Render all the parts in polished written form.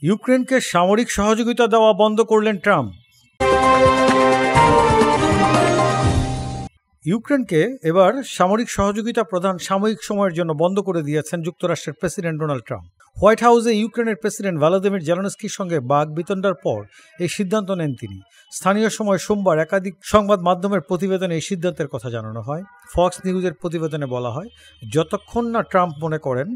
ইউক্রেনকে সামরিক সহযোগিতা দেওয়া বন্ধ করলেন ট্রাম্প। ইউক্রেনকে এবার সামরিক সহযোগিতা প্রদান সাময়িক সময়ের জন্য বন্ধ করে দিয়েছেন যুক্তরাষ্ট্রের প্রেসিডেন্ট ডোনাল্ড ট্রাম্প। হোয়াইট হাউসে ইউক্রেনের প্রেসিডেন্ট ভলোদিমির জেলেনস্কির সঙ্গে বাকবিতণ্ডার পর এই সিদ্ধান্ত নেন তিনি। স্থানীয় সময় সোমবার একাধিক সংবাদ মাধ্যমের প্রতিবেদনে এই সিদ্ধান্তের কথা জানানো হয়। ফক্স নিউজের প্রতিবেদনে বলা হয়, যতক্ষণ না ট্রাম্প মনে করেন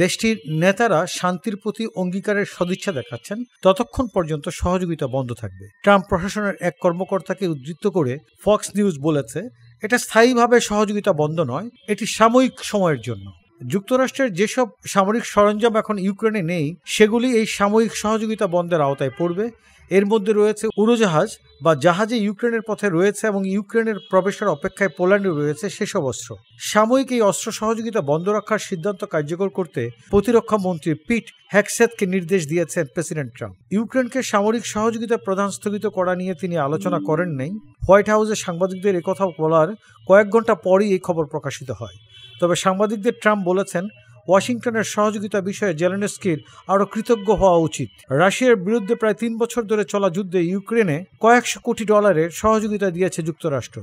দেশটির নেতারা শান্তির প্রতি অঙ্গীকারের সদিচ্ছা দেখাচ্ছেন, ততক্ষণ পর্যন্ত সহযোগিতা বন্ধ থাকবে। ট্রাম্প প্রশাসনের এক কর্মকর্তাকে উদ্ধৃত করে ফক্স নিউজ বলেছে, এটা স্থায়ীভাবে সহযোগিতা বন্ধ নয়, এটি সাময়িক সময়ের জন্য। যুক্তরাষ্ট্রের যেসব সামরিক সরঞ্জাম এখন ইউক্রেনে নেই, সেগুলি এই সাময়িক সহযোগিতা বন্ধের আওতায় পড়বে। এর মধ্যে রয়েছে উড়োজাহাজ বা জাহাজে ইউক্রেনের পথে রয়েছে এবং ইউক্রেনের প্রবেশের অপেক্ষায় পোল্যান্ডে রয়েছে সেসব অস্ত্র। সাময়িক এই অস্ত্র সহযোগিতা বন্ধ রাখার সিদ্ধান্ত কার্যকর করতে প্রতিরক্ষা মন্ত্রী পিট হেগসেথকে নির্দেশ দিয়েছেন প্রেসিডেন্ট ট্রাম্প। ইউক্রেনকে সামরিক সহযোগিতা প্রদান স্থগিত করা নিয়ে তিনি আলোচনা করেন নাই। হোয়াইট হাউসে সাংবাদিকদের একথা বলার কয়েক ঘন্টা পরই এই খবর প্রকাশিত হয়। তবে সাংবাদিকদের ট্রাম্প বলেছেন, ওয়াশিংটনের সহযোগিতা বিষয়ে জেলেনস্কির আরও কৃতজ্ঞ হওয়া উচিত। রাশিয়ার বিরুদ্ধে প্রায় 3 বছর ধরে চলা যুদ্ধে ইউক্রেনে কয়েকশো কোটি ডলারের সহযোগিতা দিয়েছে যুক্তরাষ্ট্র।